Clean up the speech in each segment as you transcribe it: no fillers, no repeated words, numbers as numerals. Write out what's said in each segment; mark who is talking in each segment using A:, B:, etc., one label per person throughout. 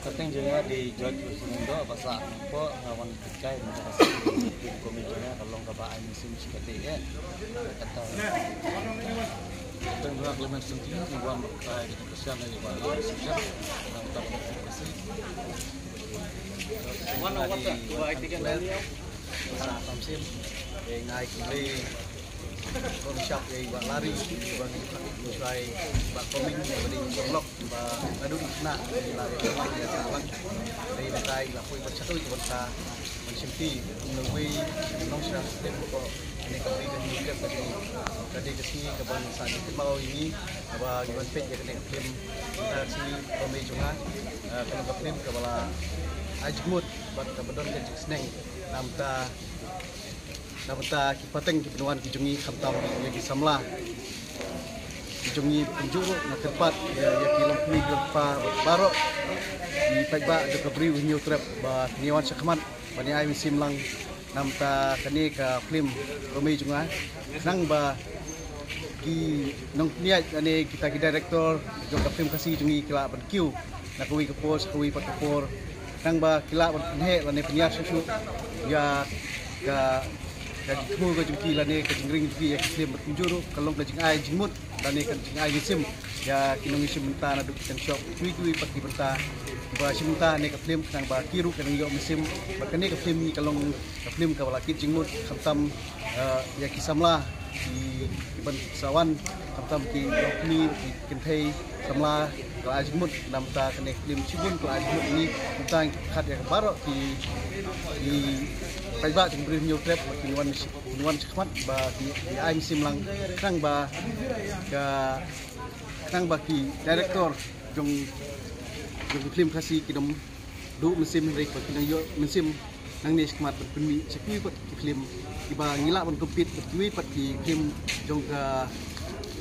A: Kateng juga di Jod Sumindo basa po ngawan tikai makasih di komedinya kalau kabaan musim seperti ya kata dan juga Clement Sintia membuat mereka di kesian dari Bali sejak dalam tahun kasih mana waktu dua itikan dia basa tamsim yang naik kembali konsep yang buat lari buat mulai buat komik dari blog buat ngadu nak di lari ya sahabat dari netai lapoi bersatu itu berta mensimpi melalui nongsa dan kok ini kembali dan juga tadi kesini ke bangsa di mau ini apa gimana pet ya kena film kita sini komik juga kalau ke film ke bala ajmut buat kebedon ke seneng namta Namata kipateng kipenuan kijungi kamtam yang kisamla kijungi penjuru na tempat ya kilompi gerpa baro di pagba de kabri winyo trap ba niwan sakman bani ay misim lang namta kani ka film Romeo junga nang ba ki nong niat ani kita ki director jong ka film kasi jungi kila berkiu na kuwi kapos kuwi patapor nang ba kila berhe lane penyiar susu ya ka jadi semua ke jengki lane ke jengring jengki ya film berkunjuru kalau ke jeng ai jengmut lane ke jeng ai gisim ya kinong isim menta na dukitan shop kui pati berta ba simta ne ke film nang ba kiru ke yo misim bakane ke film ni kalau ke film ka balakit jengmut khamtam ya kisamla di ban sawan khamtam ki ni kinthei samla ke ajmut namta kene film sibun ke ajmut ni tentang khat ya barok di Pagba jeng beri new trap kinuan sekmat ba di aing simlang kang ba ki director jong film kasih kidom du mesim rek kinang yo mesim nang ni sekmat berpemi sekui pat ki film iba ngila ban kompet berkui pat ki film jong ka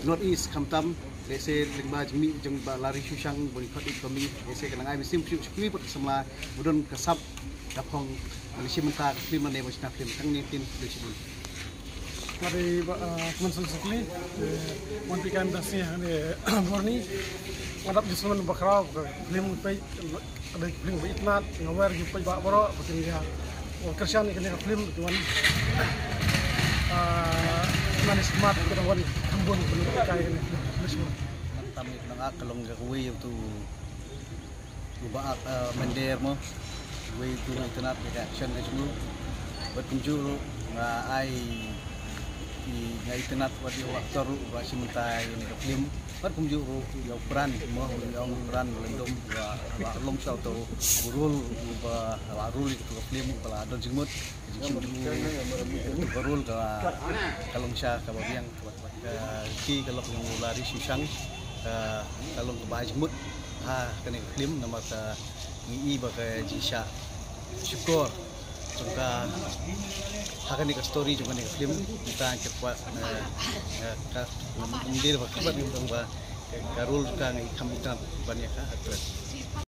A: North East kamtam dese lingba jemi jong ba lari susang boni pat kami dese kanang ai mesim sekui pat semla budon kasap dapong Malaysia mentah film mana yang macam film tang ni tin disebut.
B: Dari Mansur Sukli, mengatakan dasnya ni warni, ngadap di sana bakra film pay ada film itnat ngawar di pay bakro betul dia. Kerjaan ni kena film tuan. Manis smart kita wan kambun belum pakai ni.
A: Mantam ni nang kalau ngakui tu ubah mender mo. Way to internet action ke semua berkunjung nggak ai di internet buat di waktu buat simtai ini ke film berkunjung yang peran mau yang peran lendom buat long show tu burul buat warul itu ke film kalau ada jemut burul ke kalau sya ke bagian ki kalau lari susang kalau ke bajmut kena film nama ni bagai jisha syukur juga akan ni story juga ni film kita cepat ka mendir bakibat ni bang ba karul ka ngai kamitan banyak ka